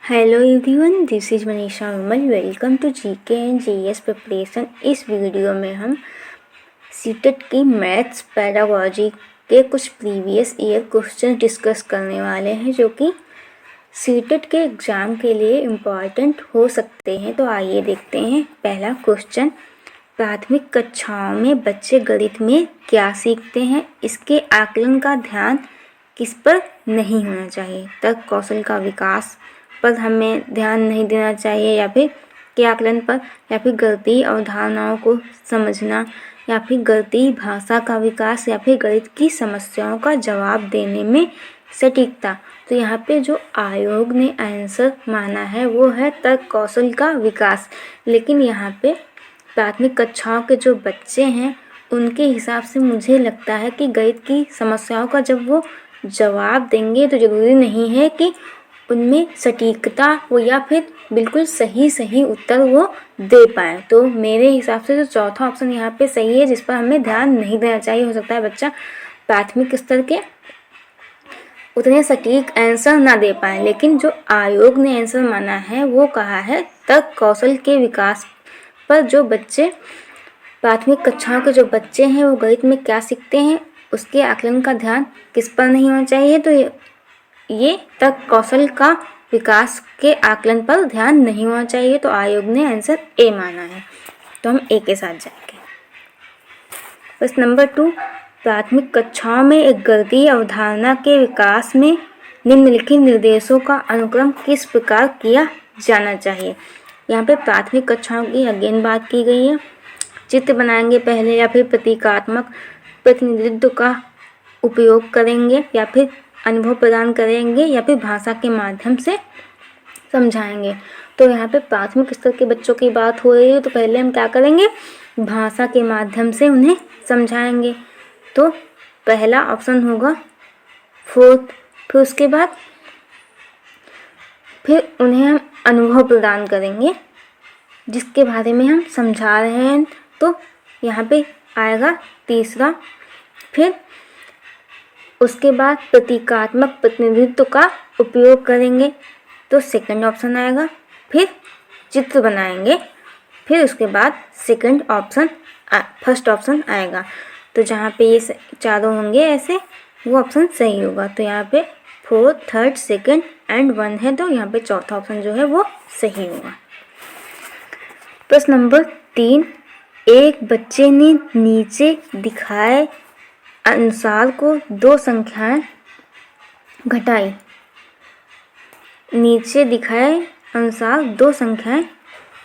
Hello everyone, this is Manisha Vimal. Welcome to GK and GS preparation. इस वीडियो में हम सीटेट की मैथ्स पेडागोजी के कुछ प्रीवियस ईयर क्वेश्चन डिस्कस करने वाले हैं जो कि सीटेट के एग्ज़ाम के लिए इम्पॉर्टेंट हो सकते हैं। तो आइए देखते हैं। पहला क्वेश्चन, प्राथमिक कक्षाओं में बच्चे गणित में क्या सीखते हैं? इसके आकलन का ध्यान किस पर नहीं होना चाहिए? तर्क कौशल का विकास पर हमें ध्यान नहीं देना चाहिए, या फिर के आकलन पर, या फिर गणितीय अवधारणाओं को समझना, या फिर गणितीय भाषा का विकास, या फिर गणित की समस्याओं का जवाब देने में सटीकता। तो यहाँ पे जो आयोग ने आंसर माना है वो है तर्क कौशल का विकास। लेकिन यहाँ पे प्राथमिक कक्षाओं के जो बच्चे हैं उनके हिसाब से मुझे लगता है कि गणित की समस्याओं का जब वो जवाब देंगे तो ज़रूरी नहीं है कि उनमें सटीकता हो या फिर बिल्कुल सही उत्तर वो दे पाएँ। तो मेरे हिसाब से जो चौथा ऑप्शन यहाँ पे सही है, जिस पर हमें ध्यान नहीं देना चाहिए। हो सकता है बच्चा प्राथमिक स्तर के उतने सटीक आंसर ना दे पाए, लेकिन जो आयोग ने आंसर माना है वो कहा है तर्क कौशल के विकास पर जो बच्चे प्राथमिक कक्षाओं के जो बच्चे हैं वो गणित में क्या सीखते हैं, उसके आकलन का ध्यान किस पर नहीं होना चाहिए। तो ये तर्क कौशल का विकास के आकलन पर ध्यान नहीं होना चाहिए। तो आयोग ने आंसर ए माना है। तो हम ए के साथ जाएंगे। प्रश्न नंबर 2, प्राथमिक कक्षाओं में एक गणितीय अवधारणा के विकास में निम्नलिखित निर्देशों का अनुक्रम किस प्रकार किया जाना चाहिए? यहाँ पे प्राथमिक कक्षाओं की अगेन बात की गई है। चित्र बनाएंगे पहले, या फिर प्रतीकात्मक प्रतिनिधित्व का उपयोग करेंगे, या फिर अनुभव प्रदान करेंगे, या फिर भाषा के माध्यम से समझाएंगे। तो यहाँ पे प्राथमिक स्तर के बच्चों की बात हो रही है, तो पहले हम क्या करेंगे, भाषा के माध्यम से उन्हें समझाएंगे। तो पहला ऑप्शन होगा फोर्थ। फिर उसके बाद फिर उन्हें हम अनुभव प्रदान करेंगे जिसके बारे में हम समझा रहे हैं। तो यहाँ पे आएगा तीसरा। फिर उसके बाद प्रतीकात्मक प्रतिनिधित्व का उपयोग करेंगे, तो सेकंड ऑप्शन आएगा। फिर चित्र बनाएंगे, फिर उसके बाद फर्स्ट ऑप्शन आएगा। तो जहाँ पे ये चारों होंगे ऐसे, वो ऑप्शन सही होगा। तो यहाँ पे 4, 3, 2 एंड 1 है, तो यहाँ पे चौथा ऑप्शन जो है वो सही होगा। प्रश्न नंबर 3, एक बच्चे ने नीचे दिखाए अनुसार को दो संख्याएं घटाई। नीचे दिखाए अनुसार दो संख्याएं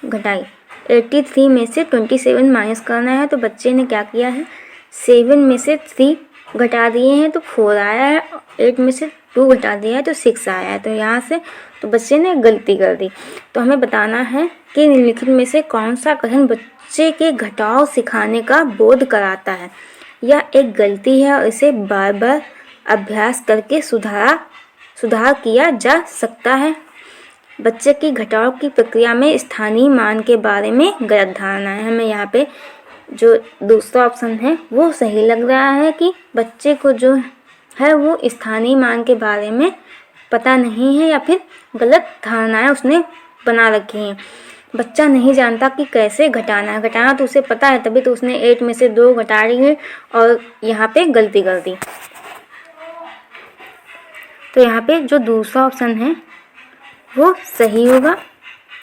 घटाई। 83 में से 27 माइनस करना है, तो बच्चे ने क्या किया है, 7 में से 3 घटा दिए हैं तो 4 आया है, 8 में से 2 घटा दिया है तो 6 आया है। तो यहाँ से तो बच्चे ने गलती कर दी। तो हमें बताना है कि निम्नलिखित में से कौन सा कथन बच्चे के घटाव सिखाने का बोध कराता है। यह एक गलती है और इसे बार बार अभ्यास करके सुधार किया जा सकता है। बच्चे की घटाव की प्रक्रिया में स्थानीय मान के बारे में गलत धारणा है। हमें यहाँ पे जो दूसरा ऑप्शन है वो सही लग रहा है कि बच्चे को जो है वो स्थानीय मान के बारे में पता नहीं है, या फिर गलत धारणाएं उसने बना रखी हैं। बच्चा नहीं जानता कि कैसे घटाना है। घटाना तो उसे पता है, तभी तो उसने 8 में से 2 घटा रही है और यहाँ पे गलती कर दी। तो यहाँ पे जो दूसरा ऑप्शन है वो सही होगा।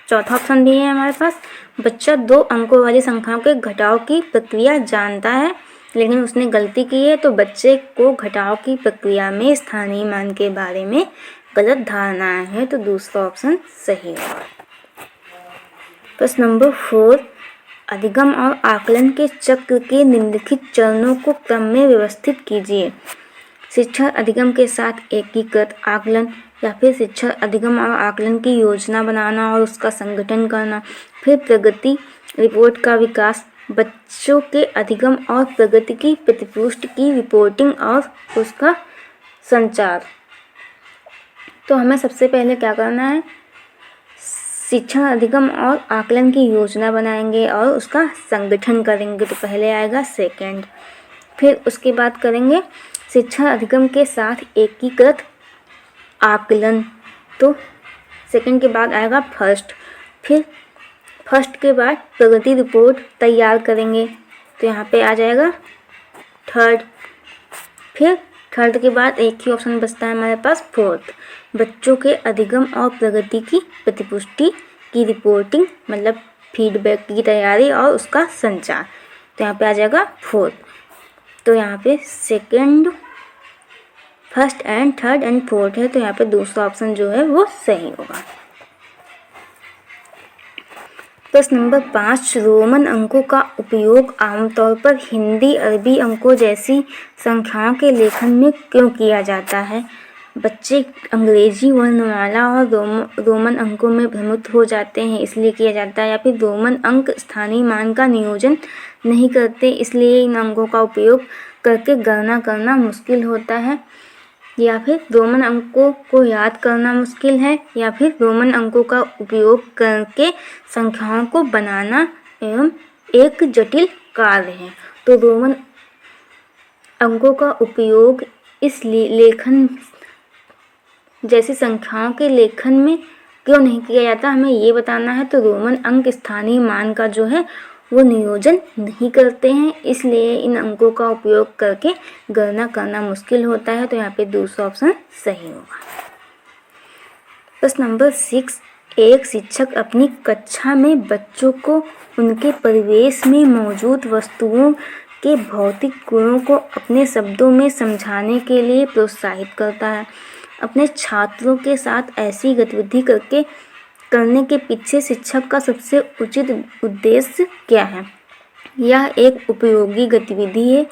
चौथा ऑप्शन भी है हमारे पास। बच्चा 2 अंकों वाली संख्याओं के घटाव की प्रक्रिया जानता है लेकिन उसने गलती की है, तो बच्चे को घटाव की प्रक्रिया में स्थानीय मान के बारे में गलत धारणा है। तो दूसरा ऑप्शन सही है। प्रश्न नंबर 4, अधिगम और आकलन के चक्र के निम्नलिखित चरणों को क्रम में व्यवस्थित कीजिए। शिक्षण अधिगम के साथ एकीकृत आकलन, या फिर शिक्षण अधिगम और आकलन की योजना बनाना और उसका संगठन करना। फिर प्रगति रिपोर्ट का विकास, बच्चों के अधिगम और प्रगति की प्रतिपुष्टि की रिपोर्टिंग और उसका संचार। तो हमें सबसे पहले क्या करना है, शिक्षण अधिगम और आकलन की योजना बनाएंगे और उसका संगठन करेंगे। तो पहले आएगा सेकंड। फिर उसके बाद करेंगे शिक्षण अधिगम के साथ एकीकृत आकलन। तो सेकंड के बाद आएगा फर्स्ट, फिर फर्स्ट के बाद प्रगति रिपोर्ट तैयार करेंगे, तो यहाँ पे आ जाएगा थर्ड। फिर थर्ड के बाद एक ही ऑप्शन बचता है हमारे पास फोर्थ, बच्चों के अधिगम और प्रगति की प्रतिपुष्टि की रिपोर्टिंग, मतलब फीडबैक की तैयारी और उसका संचार, तो यहाँ पे आ जाएगा फोर्थ। तो यहाँ पे second, first and third and fourth है, तो यहाँ पे दूसरा ऑप्शन जो है वो सही होगा। प्रश्न नंबर 5, रोमन अंकों का उपयोग आमतौर पर हिंदी अरबी अंकों जैसी संख्याओं के लेखन में क्यों किया जाता है? बच्चे अंग्रेजी वर्णमाला और रोमन अंकों में भ्रमित हो जाते हैं इसलिए किया जाता है, या फिर रोमन अंक स्थानीय मान का नियोजन नहीं करते इसलिए इन अंकों का उपयोग करके गणना करना मुश्किल होता है, या फिर रोमन अंकों को याद करना मुश्किल है, या फिर रोमन अंकों का उपयोग करके संख्याओं को बनाना एवं एक जटिल कार्य है। तो रोमन अंकों का उपयोग इस लेखन जैसी संख्याओं के लेखन में क्यों नहीं किया जाता, हमें ये बताना है। तो रोमन अंक स्थानीय मान का जो है वो नियोजन नहीं करते हैं इसलिए इन अंकों का उपयोग करके गणना करना मुश्किल होता है, तो यहाँ पे दूसरा ऑप्शन सही होगा। प्रश्न नंबर 6, एक शिक्षक अपनी कक्षा में बच्चों को उनके परिवेश में मौजूद वस्तुओं के भौतिक गुणों को अपने शब्दों में समझाने के लिए प्रोत्साहित करता है। अपने छात्रों के साथ ऐसी गतिविधि करने के पीछे शिक्षक का सबसे उचित उद्देश्य क्या है? यह एक उपयोगी गतिविधि है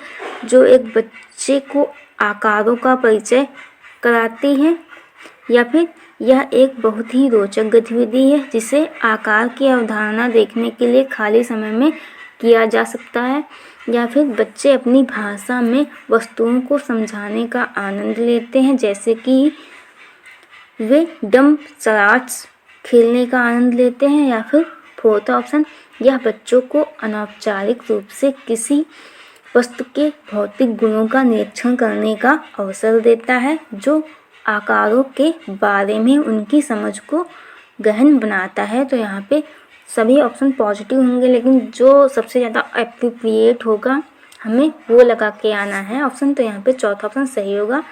जो एक बच्चे को आकारों का परिचय कराती है, या फिर यह एक बहुत ही रोचक गतिविधि है जिसे आकार की अवधारणा देखने के लिए खाली समय में किया जा सकता है, या फिर बच्चे अपनी भाषा में वस्तुओं को समझाने का आनंद लेते हैं जैसे कि वे डम्ब शराट्स खेलने का आनंद लेते हैं, या फिर फोर्थ ऑप्शन, यह बच्चों को अनौपचारिक रूप से किसी वस्तु के भौतिक गुणों का निरीक्षण करने का अवसर देता है जो आकारों के बारे में उनकी समझ को गहन बनाता है। तो यहाँ पे सभी ऑप्शन पॉजिटिव होंगे, लेकिन जो सबसे ज़्यादा एप्रोप्रिएट होगा हमें वो लगा के आना है ऑप्शन। तो यहाँ पे चौथा ऑप्शन सही होगा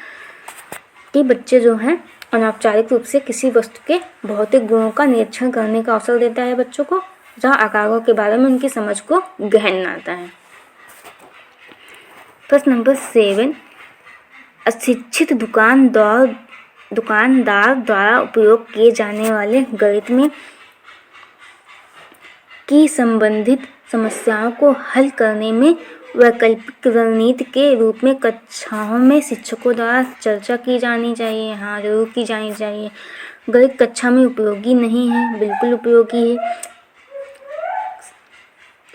कि बच्चे जो हैं अनौपचारिक रूप से किसी वस्तु के भौतिक गुणों का निरीक्षण करने का अवसर देता है बच्चों को, जहाँ आकारों के बारे में उनकी समझ को गहन बनाता है। प्रश्न नंबर 7, अशिक्षित दुकानदार द्वारा उपयोग किए जाने वाले गणित में की संबंधित समस्याओं को हल करने में वैकल्पिक रणनीति के रूप में कक्षाओं में शिक्षकों द्वारा चर्चा की जानी चाहिए। हाँ, जरूर की जानी चाहिए। गणित कक्षा में उपयोगी नहीं है, बिल्कुल उपयोगी है।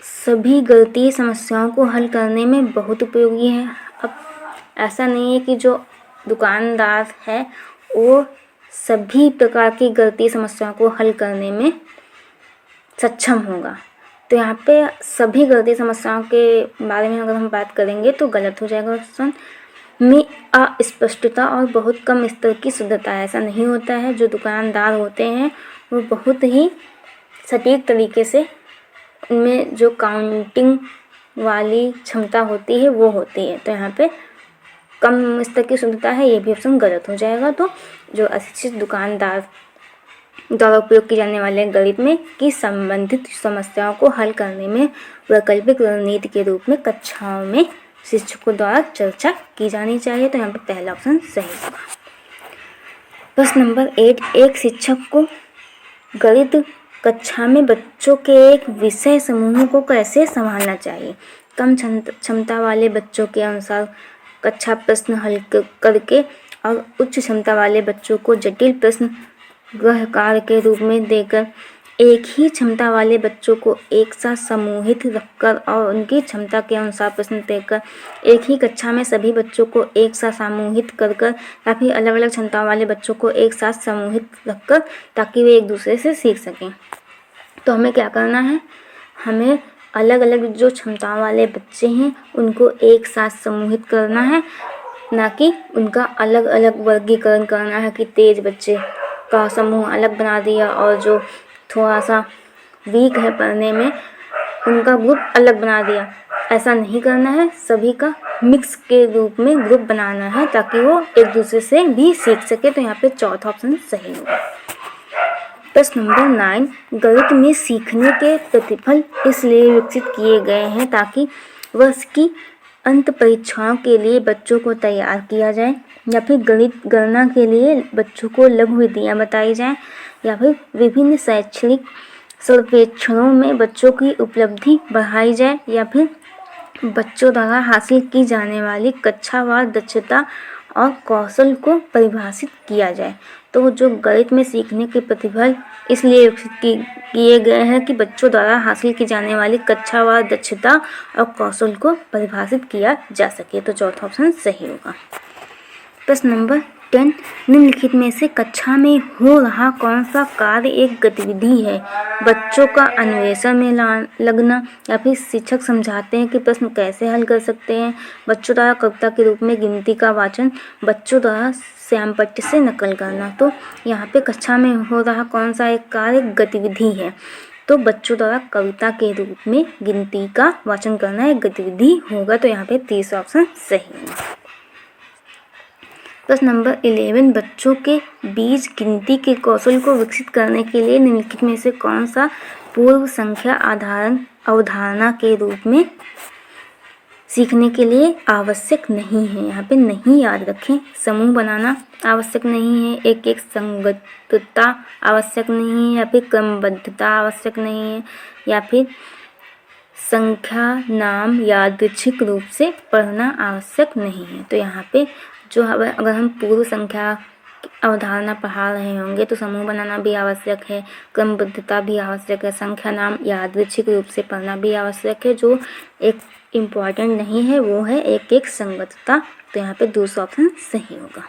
सभी गणितीय समस्याओं को हल करने में बहुत उपयोगी है। अब ऐसा नहीं है कि जो दुकानदार है वो सभी प्रकार की गणितीय समस्याओं को हल करने में सक्षम होगा, तो यहाँ पे सभी गणितीय समस्याओं के बारे में अगर हम बात करेंगे तो गलत हो जाएगा। ऑप्शन में अस्पष्टता और बहुत कम स्तर की शुद्धता है, ऐसा नहीं होता है। जो दुकानदार होते हैं वो बहुत ही सटीक तरीके से उनमें जो काउंटिंग वाली क्षमता होती है वो होती है, तो यहाँ पे कम स्तर की शुद्धता है, ये भी ऑप्शन गलत हो जाएगा। तो जो अशिक्षित दुकानदार द्वारा उपयोग किए जाने वाले गणित में की संबंधित समस्याओं को हल करने में वैकल्पिक रणनीति के रूप में कक्षाओं में शिक्षकों द्वारा चर्चा की जानी चाहिए, तो यहाँ पर पहला ऑप्शन सही होगा। प्रश्न नंबर 8, एक शिक्षक को गणित कक्षा में बच्चों के एक विषय समूह को कैसे संभालना चाहिए? कम क्षमता वाले बच्चों के अनुसार कक्षा प्रश्न हल करके और उच्च क्षमता वाले बच्चों को जटिल प्रश्न गृह कार्य के रूप में देकर, एक ही क्षमता वाले बच्चों को एक साथ समूहित रखकर और उनकी क्षमता के अनुसार प्रश्न देकर, एक ही कक्षा में सभी बच्चों को एक साथ समूहित कर या फिर अलग अलग क्षमता वाले बच्चों को एक साथ समूहित रखकर, ताकि वे एक दूसरे से सीख सकें। तो हमें क्या करना है, हमें अलग अलग जो क्षमता वाले बच्चे हैं उनको एक साथ समूहित करना है, ना कि उनका अलग अलग वर्गीकरण करना है कि तेज बच्चे का समूह अलग बना दिया और जो थोड़ा सा वीक है पढ़ने में उनका ग्रुप अलग बना दिया। ऐसा नहीं करना है, सभी का मिक्स के रूप में ग्रुप बनाना है ताकि वो एक दूसरे से भी सीख सके। तो यहाँ पे चौथा ऑप्शन सही होगा। प्रश्न नंबर 9, गणित में सीखने के प्रतिफल इसलिए विकसित किए गए हैं ताकि वर्ष की अंत परीक्षाओं के लिए बच्चों को तैयार किया जाए, या फिर गणित गणना के लिए बच्चों को लघु विधियाँ बताई जाएं, या फिर विभिन्न शैक्षणिक सर्वेक्षणों में बच्चों की उपलब्धि बढ़ाई जाए, या फिर बच्चों द्वारा हासिल की जाने वाली कक्षावार दक्षता और कौशल को परिभाषित किया जाए। तो जो गणित में सीखने के प्रतिफल इसलिए विकसित किए गए हैं कि बच्चों द्वारा हासिल की जाने वाली कक्षावार दक्षता और कौशल को परिभाषित किया जा सके। तो चौथा ऑप्शन सही होगा। प्रश्न नंबर 10, निम्नलिखित में से कक्षा में हो रहा कौन सा कार्य एक गतिविधि है? बच्चों का अन्वेषण में लगना, या फिर शिक्षक समझाते हैं कि प्रश्न कैसे हल कर सकते हैं, बच्चों द्वारा कविता के रूप में गिनती का वाचन, बच्चों द्वारा श्यामपट्ट से नकल करना। तो यहाँ पे कक्षा में हो रहा कौन सा एक कार्य गतिविधि है? तो बच्चों द्वारा कविता के रूप में गिनती का वाचन करना एक गतिविधि होगा। तो यहाँ पे तीसरा ऑप्शन सही होगा। प्रश्न नंबर 11, बच्चों के बीच गिनती के कौशल को विकसित करने के लिए निम्नलिखित में से कौन सा पूर्व संख्या अवधारणा के रूप में सीखने के लिए आवश्यक नहीं है? यहाँ पे नहीं याद रखें। समूह बनाना आवश्यक नहीं है, एक एक संगतता आवश्यक नहीं है, या फिर क्रमबद्धता आवश्यक नहीं है, या फिर संख्या नाम यादृच्छिक रूप से पढ़ना आवश्यक नहीं है। तो यहाँ पे जो अगर हम पूर्व संख्या अवधारणा पढ़ा रहे होंगे तो समूह बनाना भी आवश्यक है, क्रमबद्धता भी आवश्यक है, संख्या नाम यादृच्छिक रूप से पढ़ना भी आवश्यक है। जो एक इम्पॉर्टेंट नहीं है वो है एक एक संगतता। तो यहाँ पे दूसरा ऑप्शन सही होगा।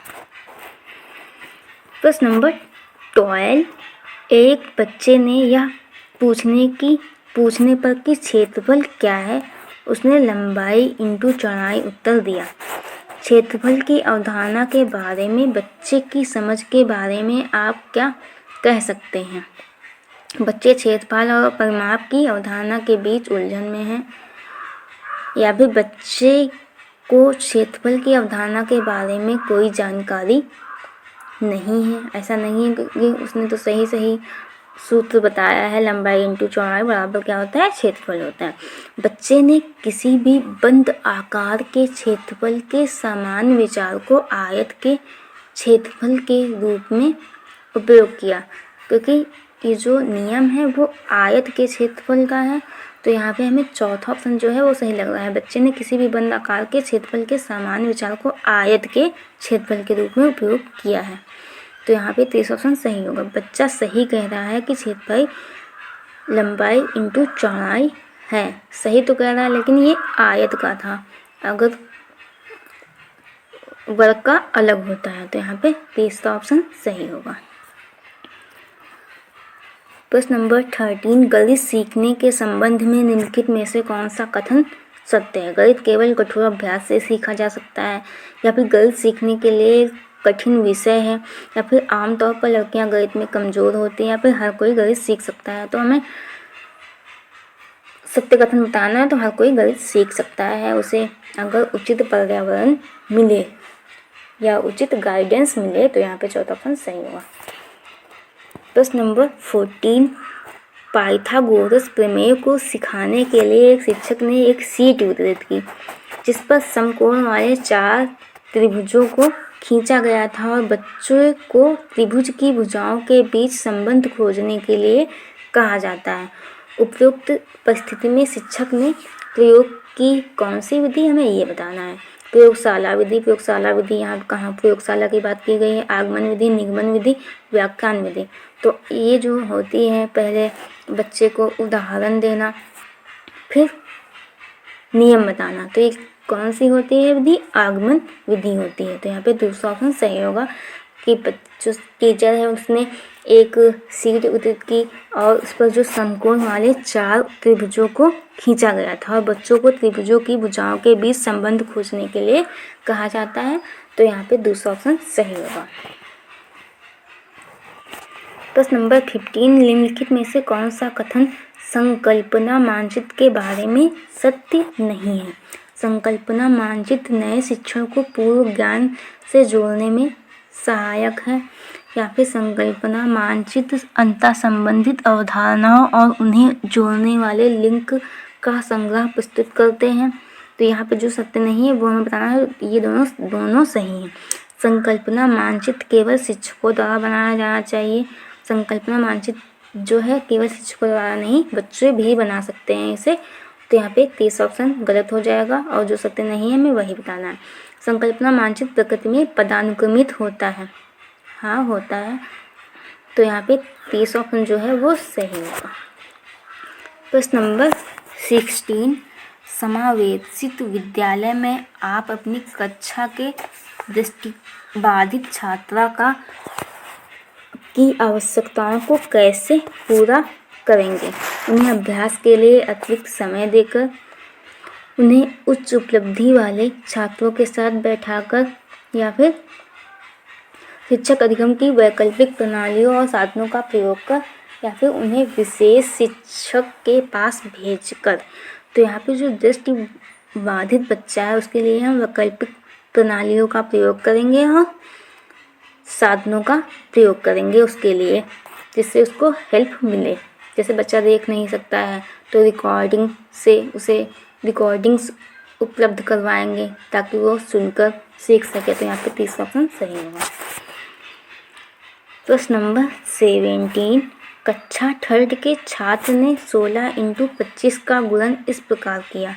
प्रश्न नंबर 12, एक बच्चे ने यह पूछने पर कि क्षेत्रफल क्या है, उसने लंबाई इंटू चौड़ाई उत्तर दिया। क्षेत्रफल की अवधारणा के बारे में बच्चे की समझ के बारे में आप क्या कह सकते हैं? बच्चे क्षेत्रफल और परिमाप की अवधारणा के बीच उलझन में हैं, या फिर बच्चे को क्षेत्रफल की अवधारणा के बारे में कोई जानकारी नहीं है। ऐसा नहीं है कि उसने तो सही सूत्र बताया है, लंबाई इंटू चौड़ाई बराबर क्या होता है? क्षेत्रफल होता है। बच्चे ने किसी भी बंद आकार के क्षेत्रफल के समान विचार को आयत के क्षेत्रफल के रूप में उपयोग किया, क्योंकि ये जो नियम है वो आयत के क्षेत्रफल का है। तो यहाँ पे हमें चौथा ऑप्शन जो है वो सही लग रहा है। बच्चे ने किसी भी बंद आकार के क्षेत्रफल के समान विचार को आयत के क्षेत्रफल के रूप में उपयोग किया है। तो यहाँ पे तीसरा ऑप्शन सही होगा। बच्चा सही कह रहा है कि क्षेत्रफल लंबाई इंटू चौड़ाई है, सही तो कह रहा है, लेकिन ये आयत का था, अगर वर्ग का अलग होता है। तो यहाँ पे तीसरा ऑप्शन सही होगा। प्रश्न नंबर 13, गणित सीखने के संबंध में निम्नलिखित में से कौन सा कथन सत्य है? गणित केवल कठोर अभ्यास से सीखा जा सकता है, या फिर गणित सीखने के लिए कठिन विषय है, या फिर आमतौर पर लड़कियां गणित में कमज़ोर होती हैं, या फिर हर कोई गणित सीख सकता है? तो हमें सत्य कथन बताना है। तो हर कोई गणित सीख सकता है, उसे अगर उचित पर्यावरण मिले या उचित गाइडेंस मिले। तो यहाँ पे चौथा ऑप्शन सही होगा। प्रश्न नंबर 14, पाइथागोरस प्रमेय को सिखाने के लिए एक शिक्षक ने एक शीट वितरित की जिस पर समकोण वाले 4 त्रिभुजों को खींचा गया था, और बच्चों को त्रिभुज की भुजाओं के बीच संबंध खोजने के लिए कहा जाता है। उपयुक्त परिस्थिति में शिक्षक ने प्रयोग की कौन सी विधि, हमें ये बताना है। प्रयोगशाला विधि यहाँ कहाँ प्रयोगशाला की बात की गई है? आगमन विधि, निगमन विधि, व्याख्यान विधि। तो ये जो होती है, पहले बच्चे को उदाहरण देना, फिर नियम बताना। तो ये कौन सी होती है विधि? आगमन विधि होती है। तो यहाँ पे दूसरा ऑप्शन सही होगा कि जो टीचर है उसने एक शीट वितरित की और उस पर जो समकोण वाले 4 त्रिभुजों को खींचा गया था, और बच्चों को त्रिभुजों की भुजाओं के बीच संबंध खोजने के लिए कहा जाता है। तो यहाँ पे दूसरा ऑप्शन सही होगा। प्रश्न नंबर 15, निम्नलिखित में से कौन सा कथन संकल्पना मानचित्र के बारे में सत्य नहीं है? संकल्पना मानचित्र नए शिक्षण को पूर्व ज्ञान से जोड़ने में सहायक है, या फिर संकल्पना मानचित्र अंतः संबंधित अवधारणाओं और उन्हें जोड़ने वाले लिंक का संग्रह प्रस्तुत करते हैं। तो यहाँ पे जो सत्य नहीं है वो हमें बताना है। ये दोनों सही हैं। संकल्पना मानचित्र केवल शिक्षकों द्वारा बनाया जाना चाहिए। संकल्पना मानचित्र जो है केवल शिक्षकों द्वारा नहीं, बच्चे भी बना सकते हैं इसे। तो यहाँ पे 30 ऑप्शन गलत हो जाएगा और जो सत्य नहीं है हमें वही बताना है। संकल्पना मानचित्र प्रकृति में पदानुक्रमित होता है। हाँ, होता है। तो यहाँ पे 30 ऑप्शन जो है वो सही होगा। प्रश्न नंबर 16, समावेशित विद्यालय में आप अपनी कक्षा के दृष्टिबाधित छात्रा की आवश्यकताओं को कैसे पूरा करेंगे? उन्हें अभ्यास के लिए अतिरिक्त समय देकर, उन्हें उच्च उपलब्धि वाले छात्रों के साथ बैठाकर, या फिर शिक्षक अधिगम की वैकल्पिक प्रणालियों और साधनों का प्रयोग कर, या फिर उन्हें विशेष शिक्षक के पास भेजकर। तो यहाँ पे जो दृष्टि बाधित बच्चा है उसके लिए हम वैकल्पिक प्रणालियों का प्रयोग करेंगे और साधनों का प्रयोग करेंगे उसके लिए, जिससे उसको हेल्प मिले। जैसे बच्चा देख नहीं सकता है तो रिकॉर्डिंग से उसे रिकॉर्डिंग्स उपलब्ध करवाएंगे ताकि वो सुनकर सीख सके। तो यहाँ पे 30 ऑप्शन सही होगा। प्रश्न नंबर 17, कक्षा थर्ड के छात्र ने 16 × 25 का गुणन इस प्रकार किया,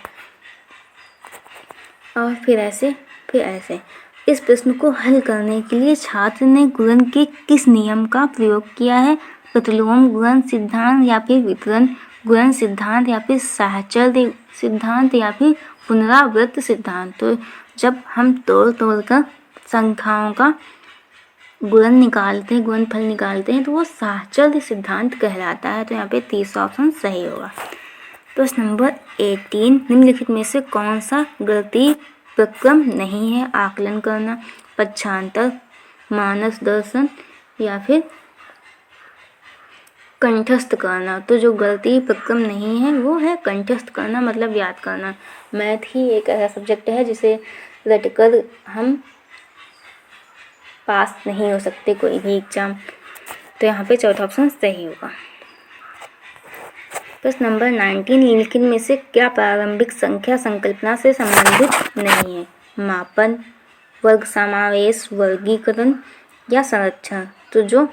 और फिर ऐसे। इस प्रश्न को हल करने के लिए छात्र ने गुणन के किस नियम का प्रयोग किया है? प्रतिलोम गुणन सिद्धांत, या फिर वितरण गुणन सिद्धांत, या फिर साहचर्य सिद्धांत, या फिर पुनरावृत्त सिद्धांत। तो जब हम तोड़ कर संख्याओं का गुणनफल निकालते हैं तो वो साहचर्य सिद्धांत कहलाता है। तो यहाँ पे 30 ऑप्शन सही होगा। प्रश्न नंबर 18, निम्नलिखित में से कौन सा गणितीय प्रक्रम नहीं है? आकलन करना, पक्षांतर, मानस दर्शन, या फिर कंठस्थ करना। तो जो गणितीय प्रक्रम नहीं है वो है कंठस्थ करना, मतलब याद करना। मैथ ही एक ऐसा सब्जेक्ट है जिसे रटकर हम पास नहीं हो सकते कोई भी एग्जाम। तो यहाँ पे चौथा ऑप्शन सही होगा। प्रश्न नंबर 19, निम्नलिखित में से क्या प्रारंभिक संख्या संकल्पना से संबंधित नहीं है? मापन, वर्ग समावेश, वर्गीकरण, या संरक्षण। तो जो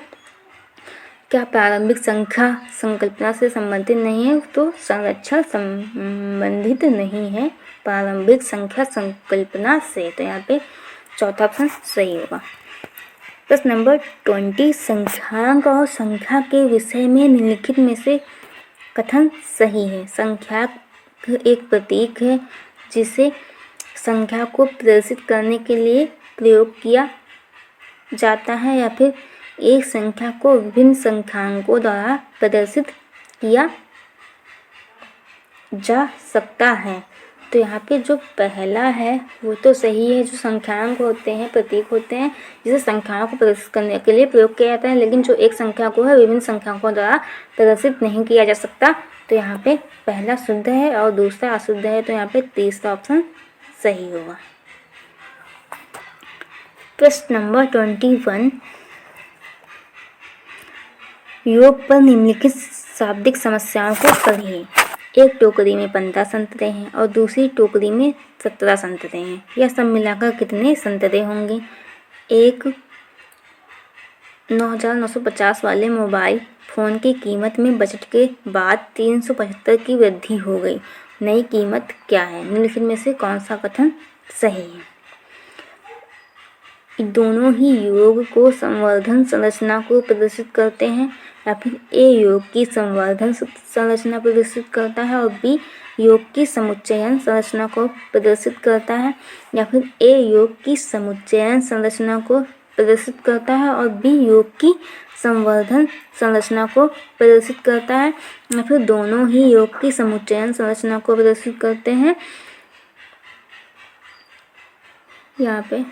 क्या प्रारंभिक संख्या संकल्पना से संबंधित नहीं है तो संरक्षण संबंधित नहीं है प्रारंभिक संख्या संकल्पना से। तो यहाँ पे चौथा ऑप्शन सही होगा। प्रश्न नंबर 20, संख्यांक और संख्या के विषय में निम्नलिखित में से कथन सही है? संख्यांक एक प्रतीक है जिसे संख्या को प्रदर्शित करने के लिए प्रयोग किया जाता है, या फिर एक संख्या को विभिन्न संख्यांकों द्वारा प्रदर्शित किया जा सकता है। तो यहाँ पे जो पहला है वो तो सही है। जो संख्यांक होते हैं, प्रतीक होते हैं जिसे संख्याओं को प्रदर्शित करने के लिए प्रयोग किया जाता है, लेकिन जो एक संख्या को है विभिन्न संख्यांकों द्वारा प्रदर्शित नहीं किया जा सकता। तो यहाँ पे पहला शुद्ध है और दूसरा अशुद्ध है। तो यहाँ पे तीसरा ऑप्शन सही होगा। प्रश्न नंबर 21, योग पर निम्नलिखित शाब्दिक समस्याओं को पढ़िए। एक टोकरी में 15 संतरे हैं और दूसरी टोकरी में 17 संतरे हैं। यह सब मिलाकर कितने संतरे होंगे? एक 9,950 वाले मोबाइल फ़ोन की कीमत में बजट के बाद 375 की वृद्धि हो गई। नई कीमत क्या है? निम्नलिखित में से कौन सा कथन सही है? दोनों ही योग को संवर्धन संरचना को प्रदर्शित करते हैं, या फिर ए योग की संवर्धन संरचना प्रदर्शित करता है और बी योग की समुच्चयन संरचना को प्रदर्शित करता है, या फिर ए योग की समुच्चयन संरचना को प्रदर्शित करता है और बी योग की संवर्धन संरचना को प्रदर्शित करता है, या फिर दोनों ही योग की समुच्चयन संरचना को प्रदर्शित करते हैं। यहाँ पे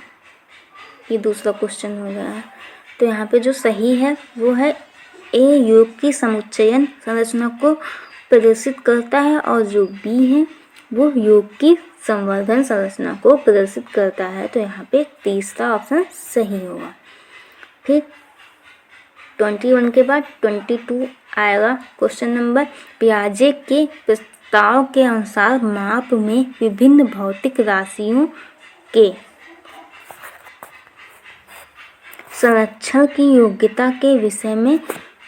ये दूसरा क्वेश्चन हो गया है। तो यहाँ पे जो सही है वो है ए योग की समुच्चयन संरचना को प्रदर्शित करता है और जो बी है वो योग की संवर्धन संरचना को प्रदर्शित करता है। तो यहाँ पे तीसरा ऑप्शन सही होगा। फिर 21 के बाद 22 आएगा क्वेश्चन नंबर। पियाजे के प्रस्ताव के अनुसार माप में विभिन्न भौतिक राशियों के संरक्षण की योग्यता के विषय में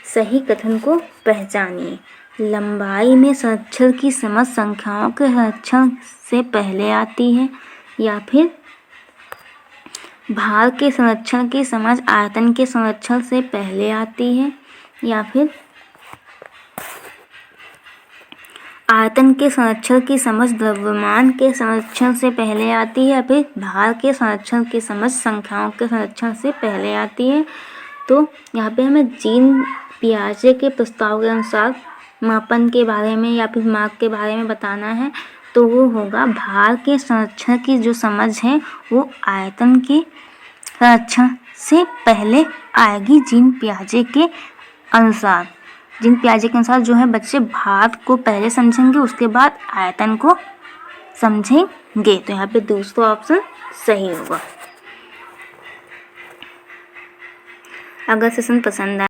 सही कथन को पहचानिए। लंबाई में संरक्षण की समझ संख्याओं के संरक्षण से पहले आती है, या फिर भार के संरक्षण की समझ आयतन के संरक्षण से पहले आती है, या फिर आयतन के संरक्षण की समझ द्रव्यमान के संरक्षण से पहले आती है, या फिर भार के संरक्षण की समझ संख्याओं के संरक्षण से पहले आती है। तो यहाँ पे हमें जीन पियाजे के प्रस्ताव के अनुसार मापन के बारे में या फिर माप के बारे में बताना है, तो वो होगा भार के संरक्षण की जो समझ है वो आयतन के संरक्षण से पहले आएगी जीन पियाजे के अनुसार। जीन पियाजे के अनुसार जो है बच्चे भार को पहले समझेंगे, उसके बाद आयतन को समझेंगे। तो यहाँ पे दूसरा ऑप्शन सही होगा। अगर सेशन पसंद आए